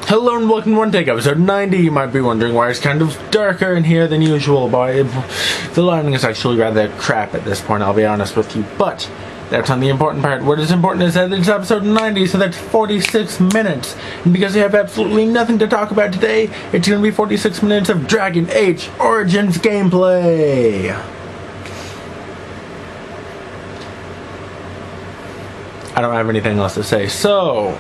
Hello and welcome to One Take, episode 90. You might be wondering why it's kind of darker in here than usual, but the lighting is actually rather crap at this point, I'll be honest with you. But that's not the important part. What is important is that it's episode 90, so that's 46 minutes. And because we have absolutely nothing to talk about today, it's going to be 46 minutes of Drrgn Agg Origins gameplay. I don't have anything else to say, so...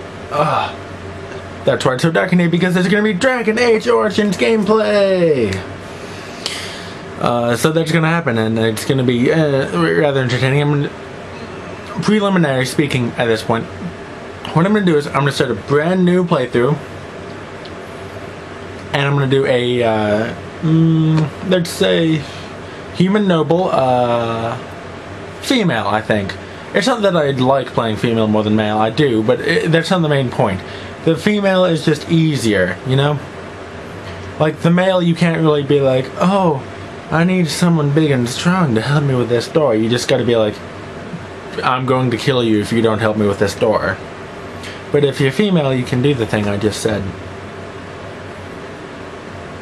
that's why it's so dark in here, because there's going to be Drrgn Agg Origins gameplay! So that's going to happen, and it's going to be rather entertaining. Preliminary speaking at this point, what I'm going to do is I'm going to start a brand new playthrough, and I'm going to do a, let's say, human noble, female, I think. It's not that I like playing female more than male, I do, but that's not the main point. The female is just easier, you know? Like, the male, you can't really be like, oh, I need someone big and strong to help me with this door. You just gotta be like, I'm going to kill you if you don't help me with this door. But if you're female, you can do the thing I just said.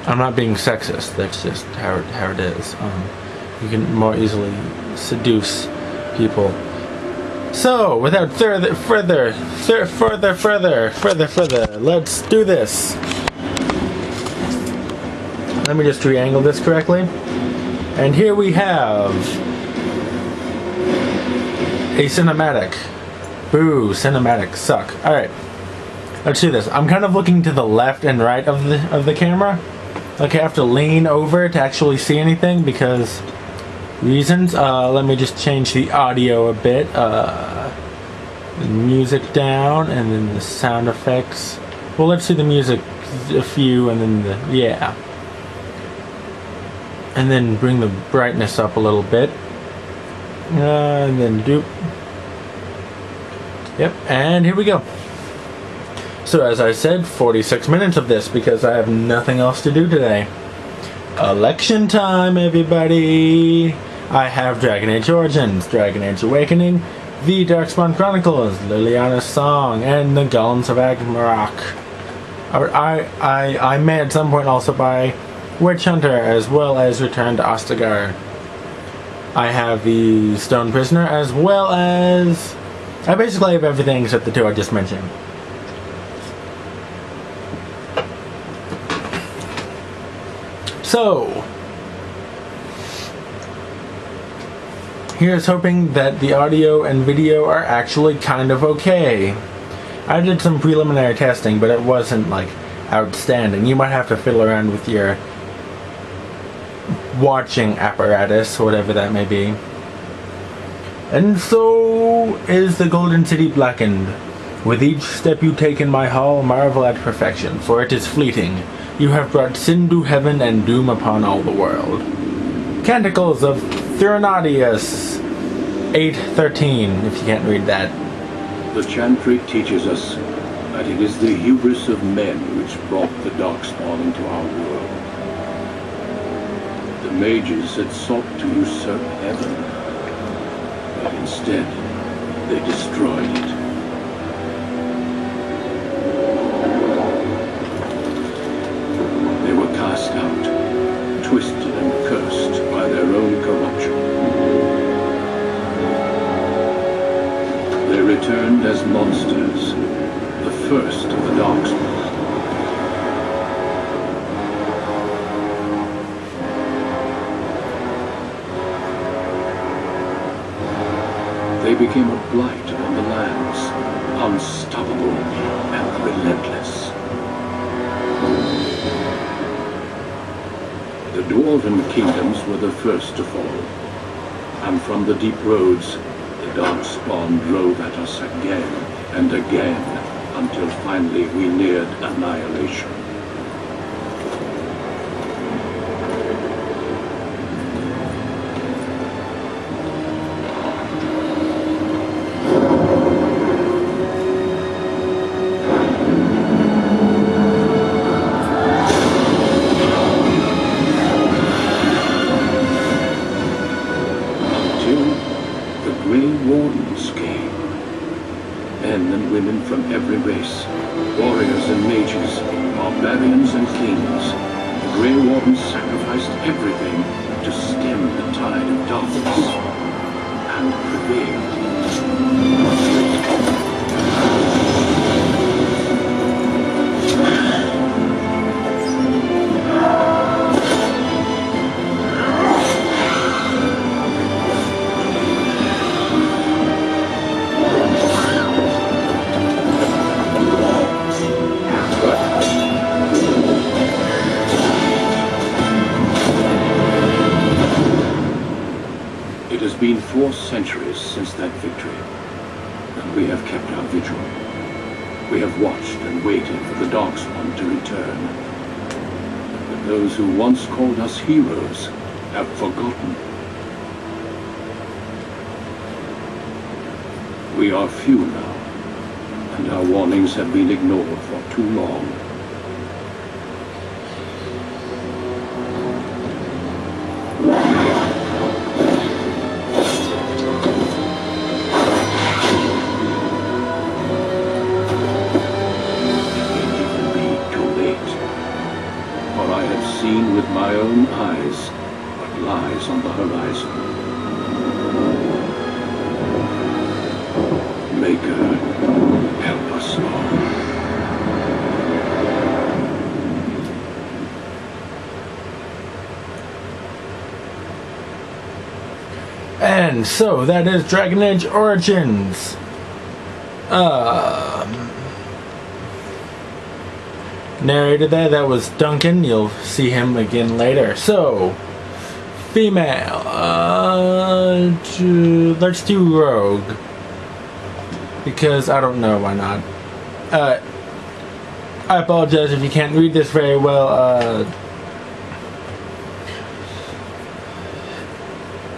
I'm not being sexist, that's just how it is. You can more easily seduce people. So, without further, let's do this. Let me just triangle this correctly. And here we have a cinematic. Boo, cinematics suck. Alright, let's do this. I'm kind of looking to the left and right of the camera. Like I have to lean over to actually see anything because... reasons. Let me just change the audio a bit. The music down, and then the sound effects. Well, let's see the music a few, and then the yeah. And then bring the brightness up a little bit. And then doop. Yep, and here we go. So as I said, 46 minutes of this because I have nothing else to do today. Election time, everybody! I have Drrgn Agg Origins, Drrgn Agg Awakening, The Darkspawn Chronicles, Liliana's Song, and the Golems of Agmarok. I may at some point also buy Witch Hunter as well as Return to Ostagar. I have the Stone Prisoner as well as... I basically have everything except the two I just mentioned. So... here's hoping that the audio and video are actually kind of okay. I did some preliminary testing, but it wasn't like outstanding. You might have to fiddle around with your watching apparatus, whatever that may be. And so is the Golden City blackened. With each step you take in my hall, marvel at perfection, for it is fleeting. You have brought sin to heaven and doom upon all the world. Canticles of Thurnadius 8:13, if you can't read that. The chantry teaches us that it is the hubris of men which brought the Darkspawn into our world. The mages had sought to usurp heaven, but instead they destroyed it. They were cast out, twisted and cursed by their own corruption. They returned as monsters, the first of the Darkspawn. They became a blight on the lands, unstoppable and relentless. The Dwarven kingdoms were the first to fall, and from the deep roads, the Darkspawn drove at us again and again, until finally we neared annihilation. Wardens came. Men and women from every race, warriors and mages witches, barbarians and kings, the Grey Wardens sacrificed everything to stem the tide of darkness and prevail. It has been 4 centuries since that victory, and we have kept our vigil. We have watched and waited for the Darkspawn to return. But those who once called us heroes have forgotten. We are few now, and our warnings have been ignored for too long. Seen with my own eyes what lies on the horizon. Maker, help us all. And so that is Dragon Age Origins. Narrated there, that was Duncan. You'll see him again later. So, female. Let's do Rogue. Because I don't know why not. I apologize if you can't read this very well.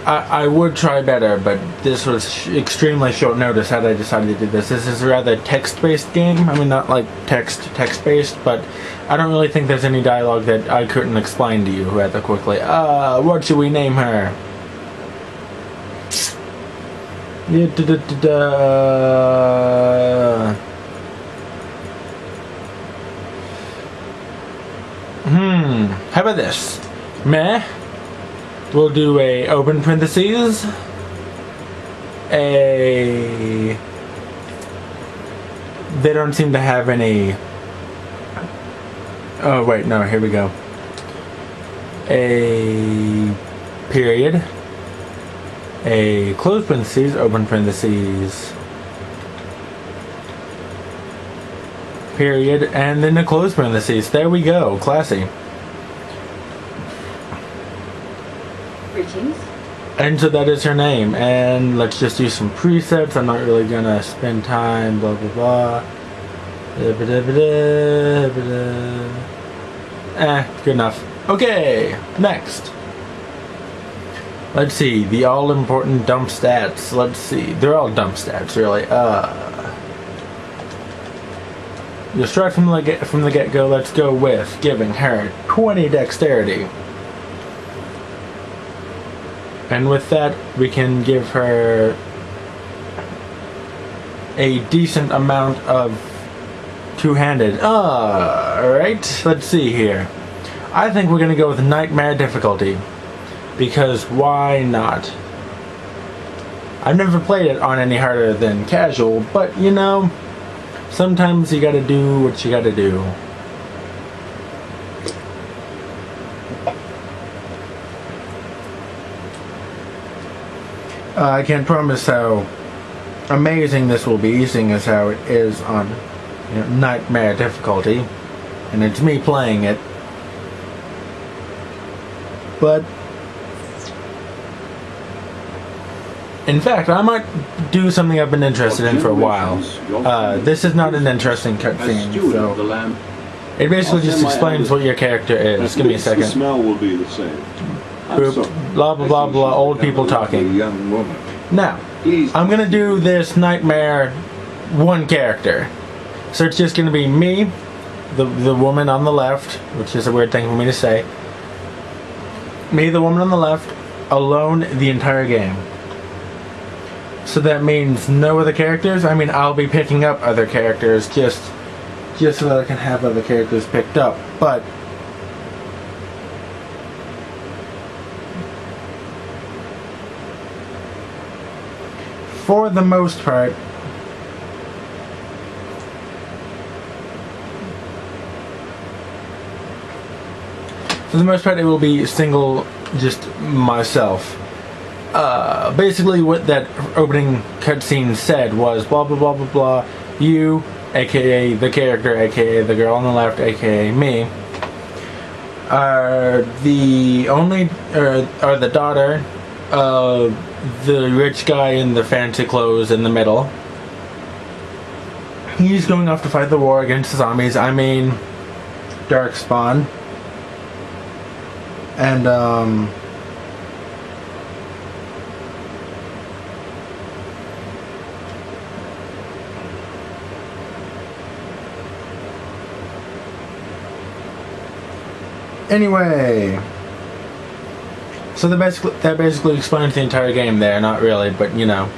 I would try better, but this was extremely short notice had I decided to do this. This is a rather text-based game. I mean, not like text-based, but I don't really think there's any dialogue that I couldn't explain to you rather quickly. What should we name her? How about this? Meh. We'll do a open parentheses, they don't seem to have any, oh wait, no, here we go, a period, a close parentheses, open parentheses, period, and then a close parentheses. There we go, classy. Greetings. And so that is her name, and let's just do some presets. I'm not really gonna spend time, blah blah blah. Good enough. Okay, next. Let's see, the all-important dump stats. Let's see, they're all dump stats, really. You'll start from the get-go. Let's go with giving her 20 dexterity. And with that, we can give her a decent amount of two-handed. Alright, let's see here. I think we're going to go with Nightmare difficulty. Because why not? I've never played it on any harder than casual, but you know, sometimes you gotta do what you gotta do. I can't promise how amazing this will be, seeing as how it is on, you know, Nightmare difficulty, and it's me playing it. But in fact, I might do something I've been interested in for a while. This is not an interesting cutscene, so it basically just explains what your character is. Give me a second. The smell will be the same. Boop, blah blah blah blah. Old people talking. Young woman. Now, I'm gonna do this Nightmare one character. So it's just gonna be me, the woman on the left, which is a weird thing for me to say. Me, the woman on the left, alone the entire game. So that means no other characters. I mean, I'll be picking up other characters just just so that I can have other characters picked up. But for the most part, it will be single, just myself. Basically what that opening cutscene said was blah blah blah blah blah. You, aka the character, aka the girl on the left, aka me, are the daughter of the rich guy in the fancy clothes in the middle. He's going off to fight the war against the zombies. I mean, Darkspawn. And anyway, so that basically explains the entire game there. Not really, but you know,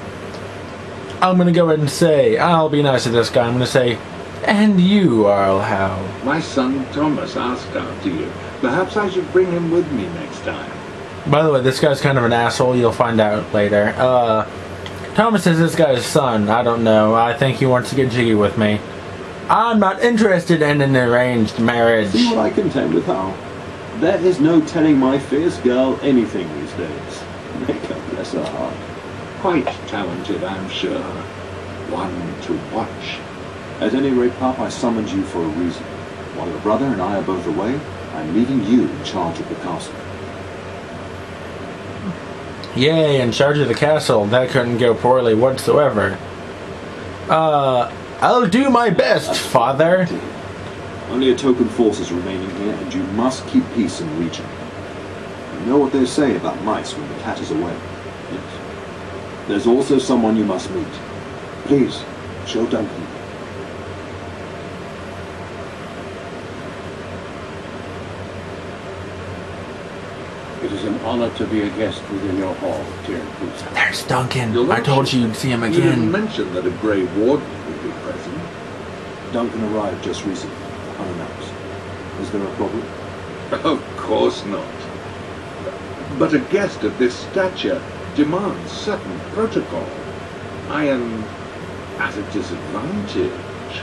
I'm gonna go ahead and say I'll be nice to this guy. I'm gonna say, and you, Arl Howe. My son Thomas asked after you. Perhaps I should bring him with me next time. By the way, this guy's kind of an asshole. You'll find out later. Thomas is this guy's son. I don't know. I think he wants to get jiggy with me. I'm not interested in an arranged marriage. See what I contend with, Hal? There is no telling my fierce girl anything these days. Make her bless her heart. Quite talented, I'm sure. One to watch. At any rate, Pop, I summoned you for a reason. While your brother and I are both away, I'm leaving you in charge of the castle. Yay, in charge of the castle. That couldn't go poorly whatsoever. I'll do my best, Father. Only a token force is remaining here, and you must keep peace in the region. You know what they say about mice when the cat is away. Yes. There's also someone you must meet. Please, show Duncan. It is an honor to be a guest within your hall, dear Bruce. There's Duncan. I told you you'd see him You didn't again. mention that a Grey Warden would be present. Duncan arrived just recently, unannounced. Is there a problem? Of course not. But a guest of this stature demands certain protocol. I am at a disadvantage. Seen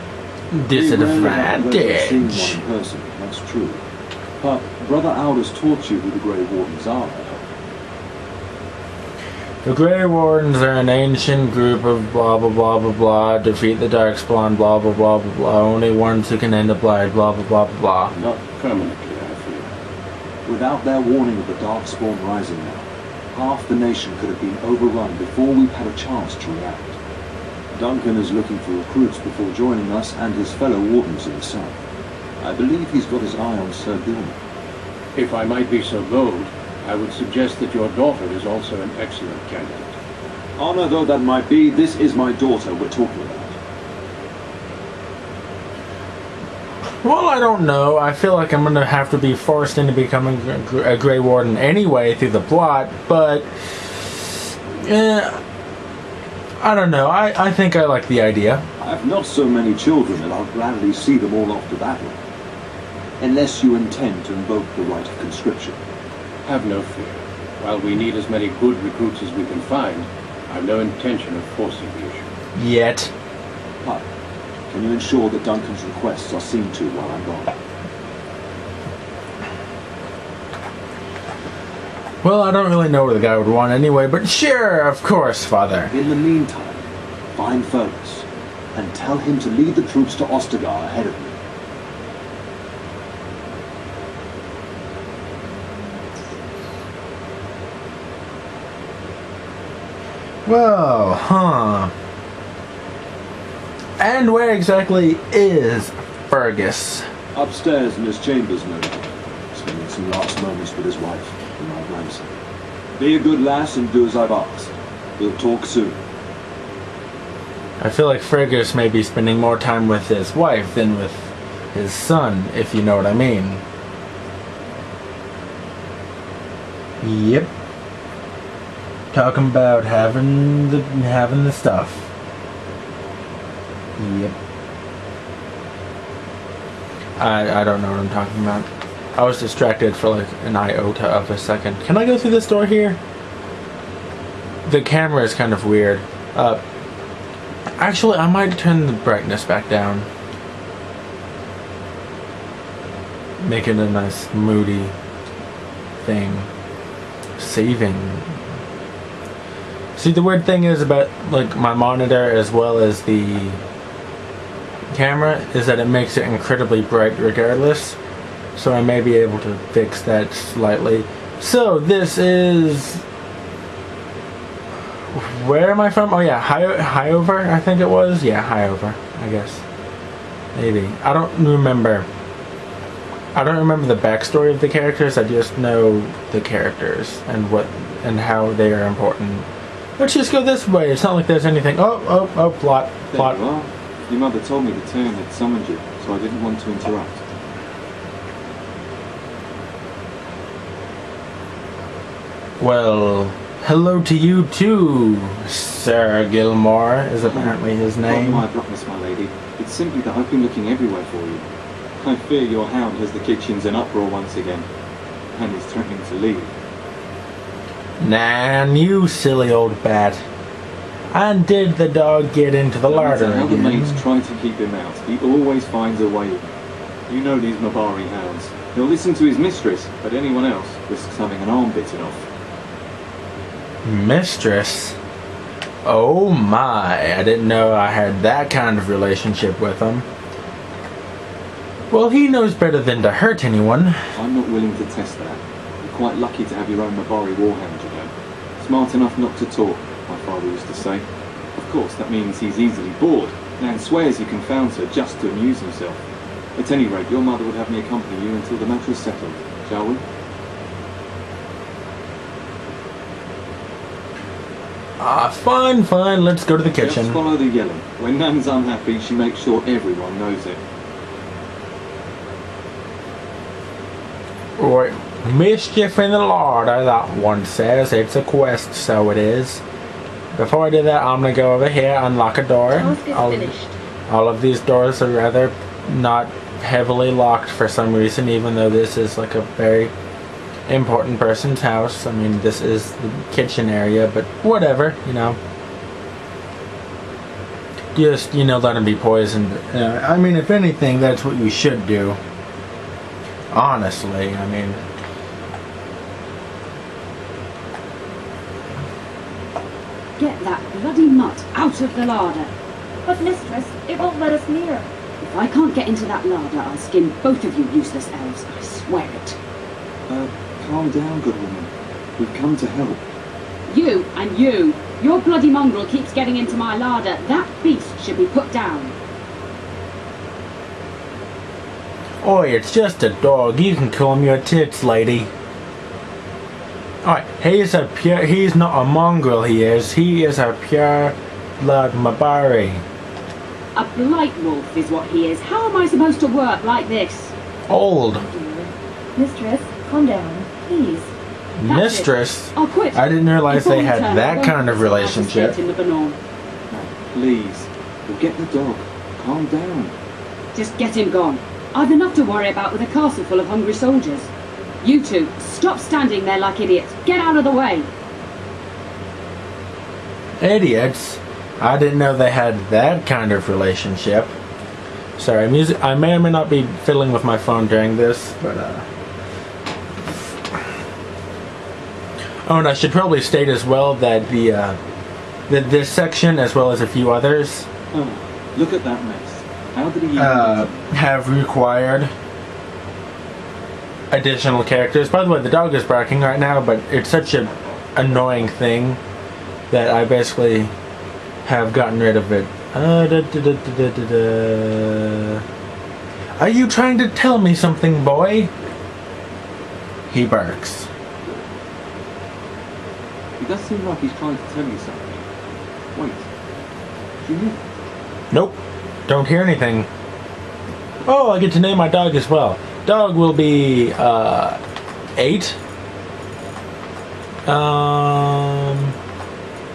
one Disadvantage. in person, that's true. But Brother Aldous taught you who the Grey Wardens are, I hope. The Grey Wardens are an ancient group of blah blah blah blah blah. Defeat the Darkspawn, blah blah blah blah blah. Only ones who can end a blight, blah blah blah blah blah. Not permanently, I fear. Without their warning of the Darkspawn rising now, half the nation could have been overrun before we've had a chance to react. Duncan is looking for recruits before joining us and his fellow Wardens in the south. I believe he's got his eye on Sir Gilman. If I might be so bold, I would suggest that your daughter is also an excellent candidate. Honor though that might be, this is my daughter we're talking about. Well, I don't know. I feel like I'm gonna have to be forced into becoming a Grey Warden anyway through the plot, but I don't know. I think I like the idea. I have not so many children that I'll gladly see them all off to battle. Unless you intend to invoke the right of conscription. Have no fear. While we need as many good recruits as we can find, I have no intention of forcing the issue. Yet. But can you ensure that Duncan's requests are seen to while I'm gone? Well, I don't really know where the guy would want anyway, but sure, of course, Father. In the meantime, find Fergus and tell him to lead the troops to Ostagar ahead of me. Well, huh. And where exactly is Fergus? Upstairs in his chambers, no doubt. Spending some last moments with his wife and my grandson. Be a good lass and do as I've asked. We'll talk soon. I feel like Fergus may be spending more time with his wife than with his son, if you know what I mean. Yep. Talking about having the stuff. Yep. I don't know what I'm talking about. I was distracted for like an iota of a second. Can I go through this door here? The camera is kind of weird. Actually, I might turn the brightness back down. Make it a nice moody thing. Saving. See, the weird thing is about like my monitor as well as the camera is that it makes it incredibly bright regardless. So I may be able to fix that slightly. So this is... Where am I from? Oh yeah, Highover, I think it was. Yeah, Highover, I guess. Maybe. I don't remember the backstory of the characters. I just know the characters and how they are important. Let's just go this way. It's not like there's anything. Oh, plot. There you are. Your mother told me the turn had summoned you, so I didn't want to interrupt. Well, hello to you too, Sir Gilmore is apparently his name. Pardon my abruptness, my lady. It's simply that I've been looking everywhere for you. I fear your hound has the kitchens in uproar once again, and is threatening to leave. Nah, you silly old bat. And did the dog get into the larder No matter how the again? maids try to keep him out, he always finds a way in. You know these Mabari hounds. He'll listen to his mistress, but anyone else risks having an arm bitten off. Mistress? Oh my, I didn't know I had that kind of relationship with him. Well, he knows better than to hurt anyone. I'm not willing to test that. You're quite lucky to have your own Mabari warhound, you know. Smart enough not to talk, my father used to say. Of course, that means he's easily bored, and swears he confounds her just to amuse himself. At any rate, your mother would have me accompany you until the matter is settled, shall we? Fine, let's go to the kitchen. Just follow the yelling. When Nan's unhappy, she makes sure everyone knows it. Right. Mischief in the larder, that one says. It's a quest, so it is. Before I do that, I'm gonna go over here, unlock a door. Task is finished. All of these doors are rather not heavily locked for some reason, even though this is like a very important person's house. I mean, this is the kitchen area, but whatever, you know. Just, you know, let him be poisoned. I mean, if anything, that's what you should do. Honestly, I mean... Get that bloody mutt out of the larder. But mistress, it won't let us near. If I can't get into that larder, I'll skin both of you useless elves. I swear it. Calm down, good woman. We've come to help. You and you. Your bloody mongrel keeps getting into my larder. That beast should be put down. Oi, it's just a dog. You can comb your tits, lady. Alright, he's not a mongrel, he is a pure blood Mabari. A blight wolf is what he is. How am I supposed to work like this? Old. Mistress, calm down, please. Mistress? I'll quit. I didn't realize Before they we had turn, that I kind of won't relationship. participate in the banal. Please, we'll get the dog. Calm down. Just get him gone. I've enough to worry about with a castle full of hungry soldiers. You two, stop standing there like idiots. Get out of the way. Idiots? I didn't know they had that kind of relationship. Sorry, I may or may not be fiddling with my phone during this, but Oh, and I should probably state as well that this section, as well as a few others, Oh, look at that mess. How did he have required additional characters. By the way, the dog is barking right now, but it's such an annoying thing that I basically have gotten rid of it. Are you trying to tell me something, boy? He barks. It does seem like he's trying to tell you something. Wait. Do you hear? Nope. Don't hear anything. Oh, I get to name my dog as well. Dog will be 8.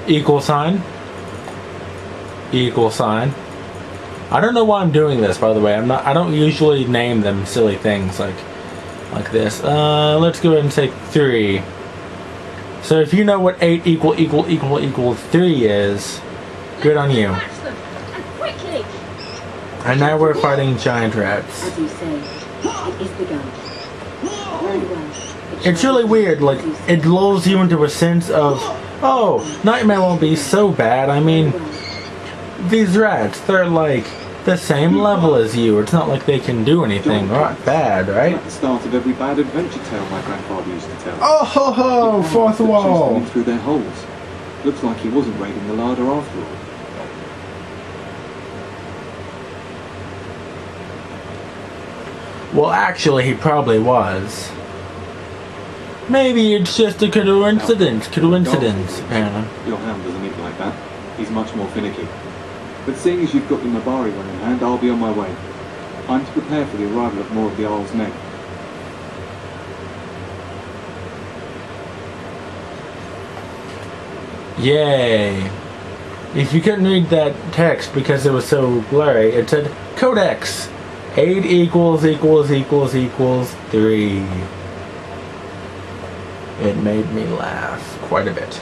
Equal sign. Equal sign. I don't know why I'm doing this, by the way. I don't usually name them silly things like this. Let's go ahead and say 3. So if you know what 8 equals 3 is, good on you. Catch them, and quickly! And now we're fighting giant rats. As you say, it is begun. Very well. It's really weird, like, it lulls you into a sense of, oh, Nightmare won't be so bad. I mean, these rats, they're like the same level as you. It's not like they can do anything bad, right? At the start of every bad adventure tale my grandfather used to tell. Oh ho ho, fourth wall! Chased them through their holes. Looks like he wasn't raiding the larder after all. Well, actually, he probably was. Maybe it's just a coincidence, apparently. Your hound doesn't eat like that. He's much more finicky. But seeing as you've got your Mabari one in hand, I'll be on my way. I'm to prepare for the arrival of more of the Owl's Neck. Yay. If you couldn't read that text because it was so blurry, it said Codex. 8 equals 3. It made me laugh quite a bit.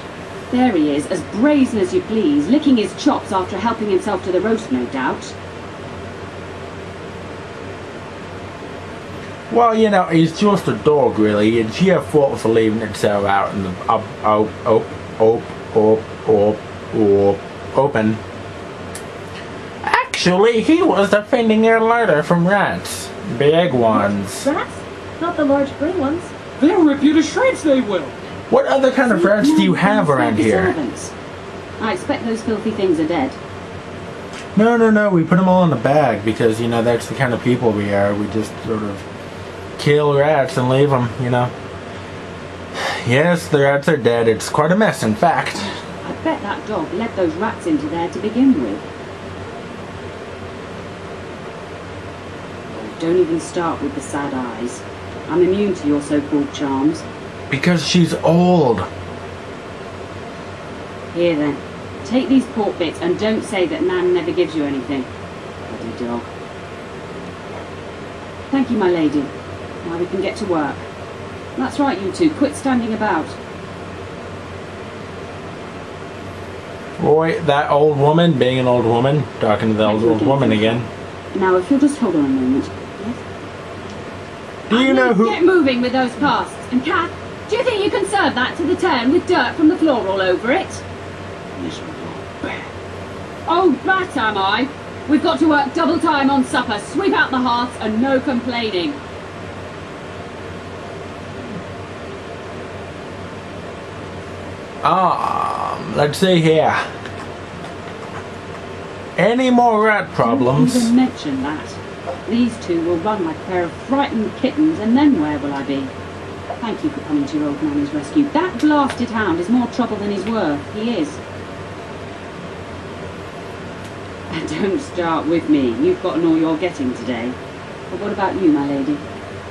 There he is, as brazen as you please, licking his chops after helping himself to the roast, no doubt. Well, you know, he's just a dog, really. It's your fault for leaving it so out in the open. Actually, he was defending your larder from rats. Big ones. Rats? Not the large grey ones. They'll rip you to shreds, they will! What other kind of rats do you have around here? Servants. I expect those filthy things are dead. No, we put them all in a bag because, you know, that's the kind of people we are. We just sort of kill rats and leave them, you know. Yes, the rats are dead. It's quite a mess, in fact. I bet that dog led those rats into there to begin with. Oh, don't even start with the sad eyes. I'm immune to your so-called charms. Because she's old. Here then, take these pork bits and don't say that Nan never gives you anything. Bloody dog. Thank you, my lady. Now we can get to work. That's right, you two. Quit standing about. Boy, that old woman, being an old woman, talking to the old woman again. Now, if you'll just hold on a moment. Yes? Do you know who... Get moving with those casks. And Kath, do you think you can serve that to the turn with dirt from the floor all over it? Oh, that am I. We've got to work double time on supper, sweep out the hearths, and no complaining. Let's see here. Any more rat problems? Don't even mention that. These two will run like a pair of frightened kittens, and then where will I be? Thank you for coming to your old nanny's rescue. That blasted hound is more trouble than he's worth. He is. And don't start with me. You've gotten all you're getting today. But what about you, my lady?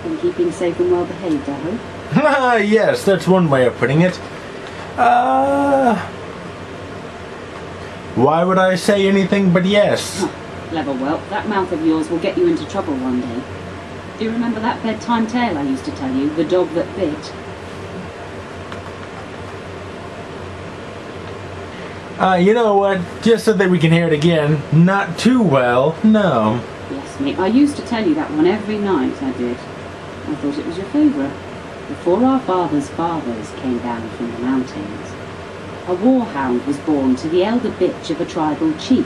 Been keeping safe and well behaved, I hope? Ah, yes, that's one way of putting it. Why would I say anything but yes? Huh, clever whelp. That mouth of yours will get you into trouble one day. Do you remember that bedtime tale I used to tell you? The dog that bit? You know what? Just so that we can hear it again. Not too well, no. Yes, mate. I used to tell you that one every night, I did. I thought it was your favourite. Before our fathers' fathers came down from the mountains, a warhound was born to the elder bitch of a tribal chief.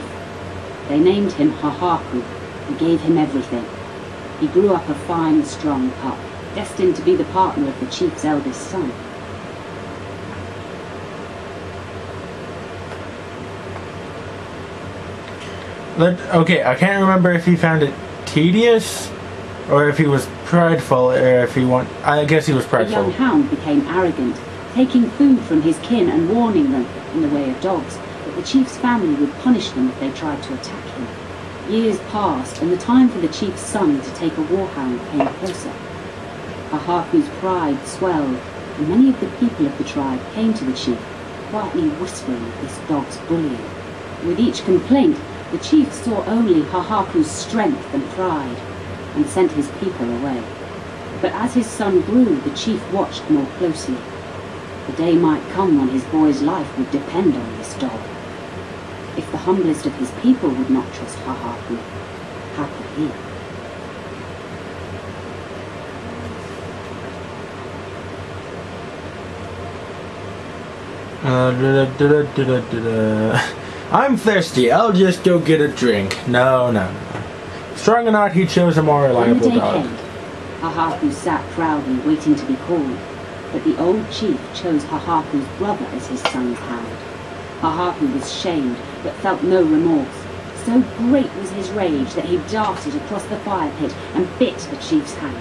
They named him Hahaku and gave him everything. He grew up a fine, strong pup, destined to be the partner of the chief's eldest son. Okay, I can't remember if he found it tedious or if he was prideful, or if he I guess he was The prideful. young hound became arrogant, taking food from his kin and warning them, in the way of dogs, that the chief's family would punish them if they tried to attack him. Years passed, and the time for the chief's son to take a warhound came closer. Hahaku's pride swelled, and many of the people of the tribe came to the chief, quietly whispering of this dog's bullying. With each complaint, The chief saw only Hahaku's strength and pride, and sent his people away. But as his son grew, the chief watched more closely. The day might come when his boy's life would depend on this dog. If the humblest of his people would not trust Hahaku, how could he? I'm thirsty. I'll just go get a drink. No. Strong or not, he chose a more reliable When the day dog. came, Hahaku sat proudly waiting to be called, but the old chief chose Hahaku's brother as his son's hound. Hahaku was shamed, but felt no remorse. So great was his rage that he darted across the fire pit and bit the chief's hand.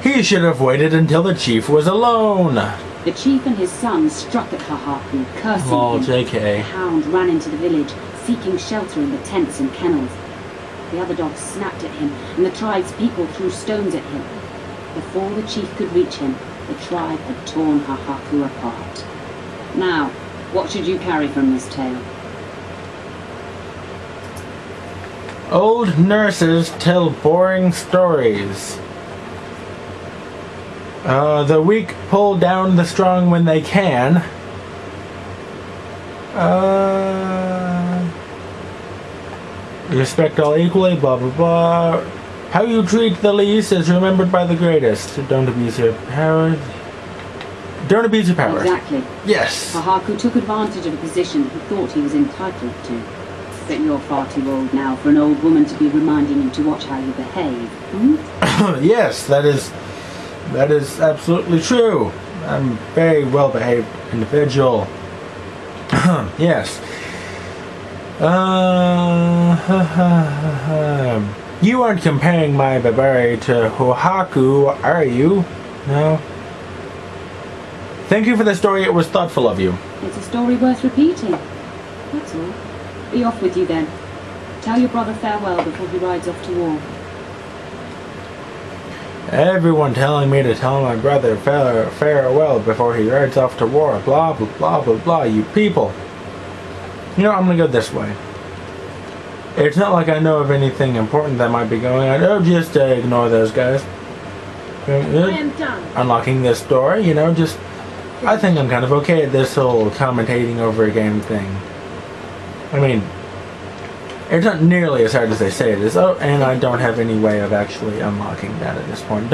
He should have waited until the chief was alone. The chief and his son struck at Hahaku, cursing Lol, him. JK. The hound ran into the village, seeking shelter in the tents and kennels. The other dogs snapped at him, and the tribe's people threw stones at him. Before the chief could reach him, the tribe had torn Hahaku apart. Now, what should you carry from this tale? Old nurses tell boring stories. The weak pull down the strong when they can. Respect all equally, blah blah blah. How you treat the least is remembered by the greatest. Don't abuse your power. Don't abuse your power. Exactly. Yes. Hahaku took advantage of a position he thought he was entitled to. But you're far too old now for an old woman to be reminding you to watch how you behave. Yes, that is absolutely true. I'm a very well behaved individual. Yes. You aren't comparing my Babari to Hahaku, are you? No. Thank you for the story. It was thoughtful of you. It's a story worth repeating. That's all. Be off with you then. Tell your brother farewell before he rides off to war. Everyone telling me to tell my brother farewell before he rides off to war. Blah, blah, blah, blah, blah, you people. You know, I'm gonna go this way. It's not like I know of anything important that might be going on. Oh, just ignore those guys. I am done. Unlocking this door, you know, just... I think I'm kind of okay at this whole commentating over a game thing. I mean, it's not nearly as hard as they say it is. Oh, and I don't have any way of actually unlocking that at this point.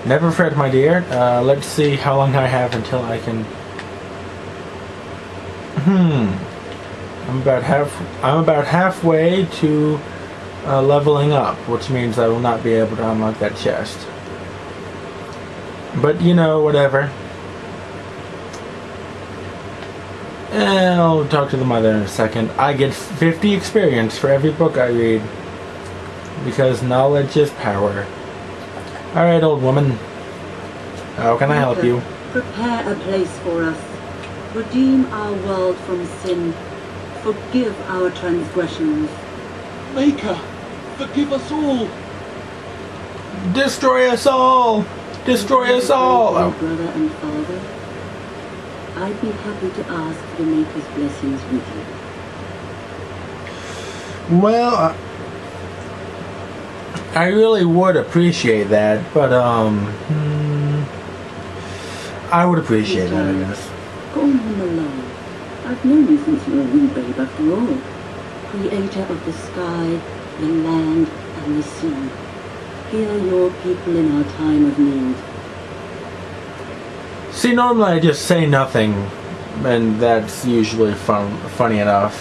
Never fret, my dear. Let's see how long I have until I can... I'm about halfway to leveling up, which means I will not be able to unlock that chest. But, you know, whatever. I'll talk to the mother in a second. I get 50 experience for every book I read. Because knowledge is power. Alright, old woman. How can I help you? Prepare a place for us. Redeem our world from sin. Forgive our transgressions. Maker, forgive us all. Destroy us all! Destroy us all! My Oh. brother and father, I'd be happy to ask the Maker's blessings with you. Well, I really would appreciate that, but, I would appreciate that, I guess. Go on alone. I've known you since you were a wee babe after all. Creator of the sky, the land, and the sea. Heal your people in our time of need. See, normally I just say nothing, and that's usually funny enough.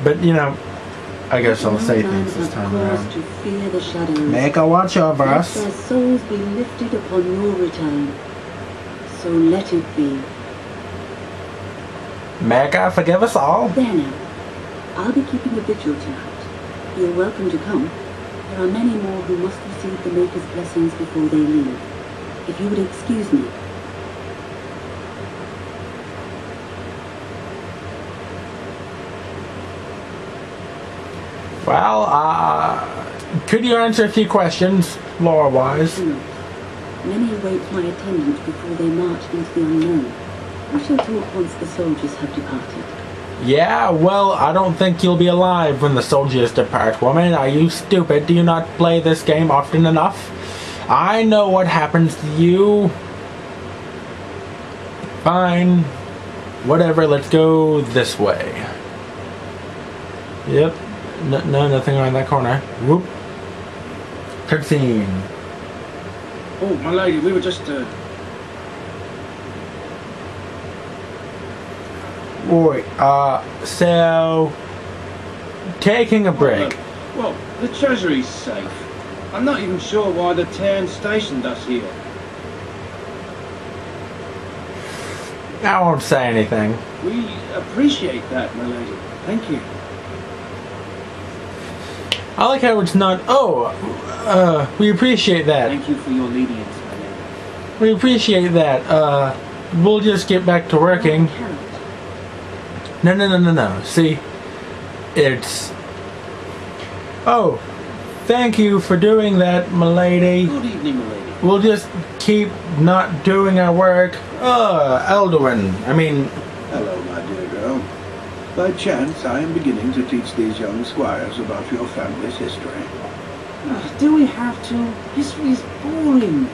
But, you know, I guess I'll say things this time around. To fear the shadows. Make a watch over Let us. their souls be lifted upon your return. So let it be. Mecca, forgive us all. There now. I'll be keeping a vigil tonight. You're welcome to come. There are many more who must receive the Maker's blessings before they leave. If you would excuse me. Well, could you answer a few questions, lore-wise? No. Many await my attendance before they march into the unknown. We shall talk once the soldiers have departed. Yeah, well, I don't think you'll be alive when the soldiers depart, woman. Are you stupid? Do you not play this game often enough? I know what happens to you. Fine. Whatever, let's go this way. Yep. No, nothing around that corner. Whoop. Cutscene. Oh, my lady, we were just, Boy, so... Taking a break. Well, the treasury's safe. I'm not even sure why the town stationed us here. I won't say anything. We appreciate that, my lady. Thank you. I like how it's not, we appreciate that. Thank you for your lenience, my lady. We appreciate that. We'll just get back to working. No. See, it's... Oh, thank you for doing that, milady. Good evening, my lady. We'll just keep not doing our work. Elduin. I mean... Hello, my dear girl. By chance, I am beginning to teach these young squires about your family's history. Do we have to? History is boring.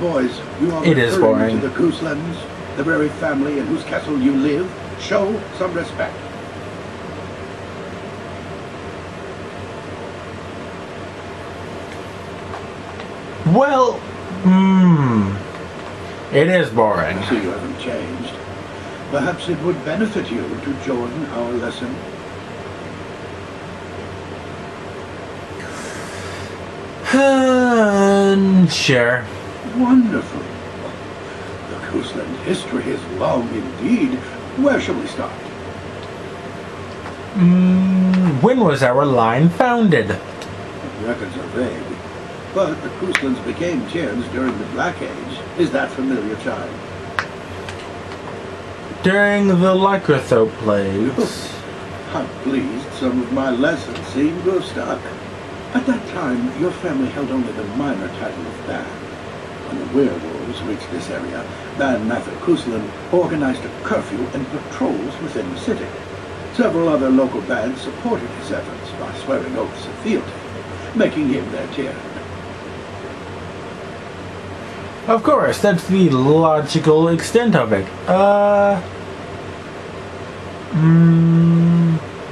Boys, you are It is referring boring. to the Couslands, the very family in whose castle you live. Show some respect. Well, it is boring. I see you haven't changed. Perhaps it would benefit you to join our lesson. Sure. Wonderful. The Cousland history is long indeed. Where shall we start? When was our line founded? Records are vague, but the Couslands became Tierns during the Black Age. Is that familiar, child? During the Lycanthrope plagues. I'm pleased some of my lessons seem to have stuck. At that time, your family held only the minor title of Ban. When the werewolves reached this area, Ban Mather Cousland organized a curfew and patrols within the city. Several other local bands supported his efforts by swearing oaths of fealty, making him their Tiern. Of course, that's the logical extent of it.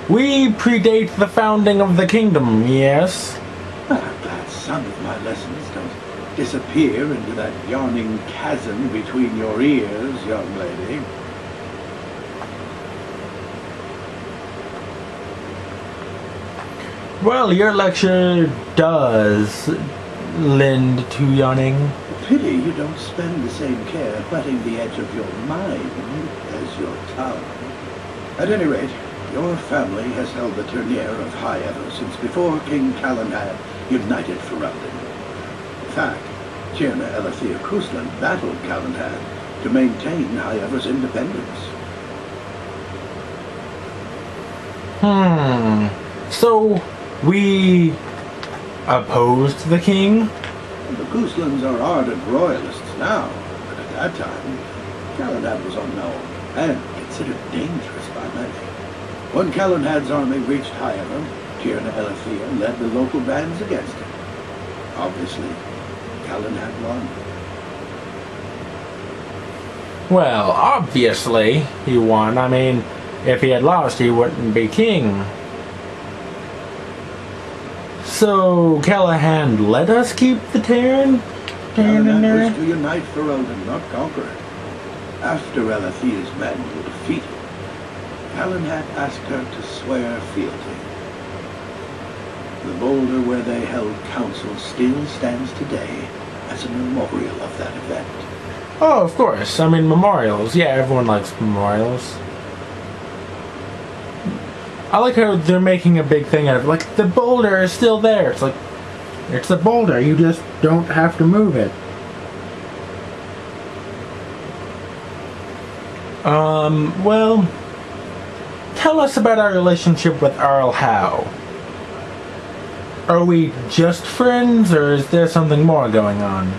We predate the founding of the kingdom, yes? I'm glad some of my lessons don't disappear into that yawning chasm between your ears, young lady. Well, your lecture does lend to yawning. Pity you don't spend the same care whetting the edge of your mind as your tongue. At any rate, your family has held the tournure of High Ever since before King Calenhad united Ferelden. In fact, Tierna Elethea Cousland battled Calenhad to maintain High Ever's independence. So, we opposed the king? The Couslands are ardent royalists now, but at that time, Calenhad was unknown and considered dangerous by many. When Calenhad's army reached High Ever, Tierna Elethea led the local bands against him. Obviously, Calenhad won. Well, obviously, he won. I mean, if he had lost, he wouldn't be king. So, Callahan let us keep the Tiern? Calenhad was to unite Ferelden, not conquer it. After Elethea's men were defeated, Calenhad asked her to swear fealty. The boulder where they held council still stands today as a memorial of that event. Oh, of course. I mean, memorials. Yeah, everyone likes memorials. I like how they're making a big thing out of it. Like, the boulder is still there. It's like, it's a boulder. You just don't have to move it. Well, tell us about our relationship with Earl Howe. Are we just friends, or is there something more going on?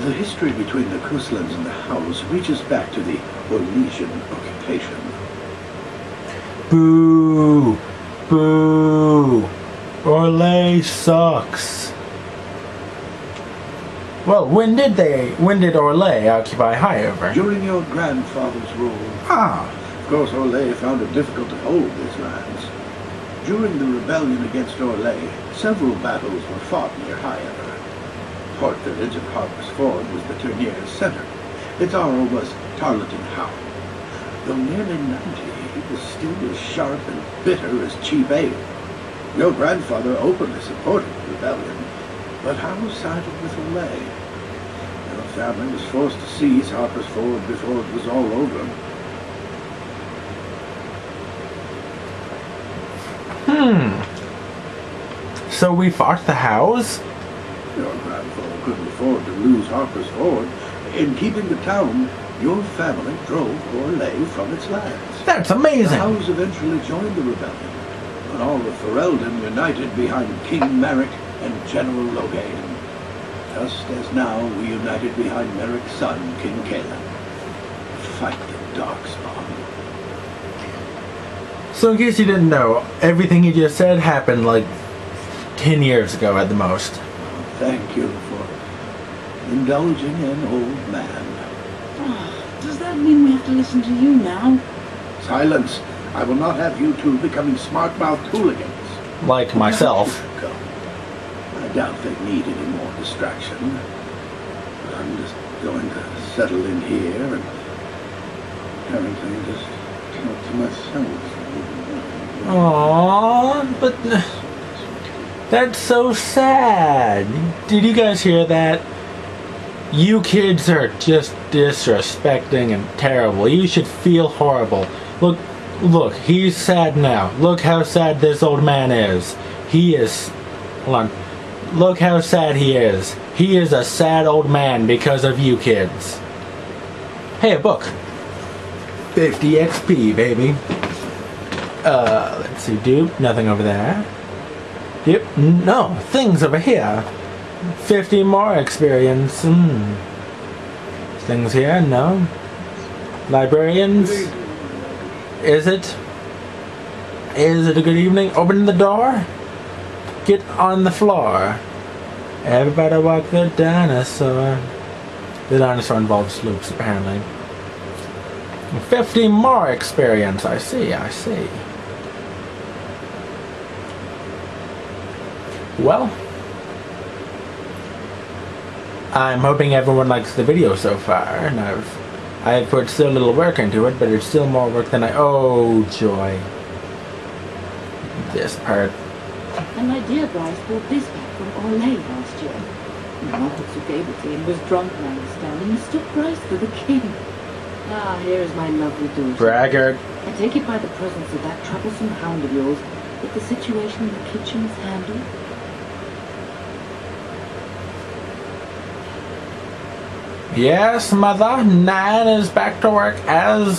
The history between the Coastlands and the House reaches back to the Orlesian occupation. Boo! Boo! Orlais sucks. Well, when did Orlais occupy Highover? During your grandfather's rule. Ah. Of course, Orlais found it difficult to hold these lands. During the rebellion against Orlais, several battles were fought near Highover. Port village of Harper's Ford was the Tournier's center. Its hour was Tarleton Howe. Though nearly 90, he was still as sharp and bitter as cheap ale. Your grandfather openly supported the rebellion, but Howe sided with Orlais. Your family was forced to seize Harper's Ford before it was all over. So we fought the Howes? Your grandfather couldn't afford to lose Harper's Ford. In keeping the town, your family drove Orlais from its lands. That's The amazing. Howes eventually joined the rebellion, and all of Ferelden united behind King Merrick and General Logain, just as now we united behind Merrick's son, King Caleb. Fight the Darkspawn. So in case you didn't know, everything you just said happened like 10 years ago at the most. Thank you for indulging an old man. Does that mean we have to listen to you now? Silence! I will not have you two becoming smart-mouthed hooligans. Like myself. Go. I doubt they need any more distraction. But I'm just going to settle in here and apparently just talk to myself. Aww, but that's so sad. Did you guys hear that? You kids are just disrespecting and terrible. You should feel horrible. Look, he's sad now. Look how sad this old man is. He is... Hold on. Look how sad he is. He is a sad old man because of you kids. Hey, a book. 50 XP, baby. Let's see, dupe. Nothing over there. Yep, no. Things over here. 50 more experience. Things here? No. Librarians? Is it? Is it a good evening? Open the door. Get on the floor. Everybody walk the dinosaur. The dinosaur involves sloops, apparently. 50 more experience. I see. Well, I'm hoping everyone likes the video so far, and I've put still a little work into it, but it's still more work than oh joy. This part. And my dear Bryce brought this back from Orlais last year. Margaret who gave it to him was drunk, I understand, and mistook Bryce for the king. Ah, here is my lovely daughter. Braggart. I take it by the presence of that troublesome hound of yours that the situation in the kitchen is handled. Yes, mother. Nan is back to work as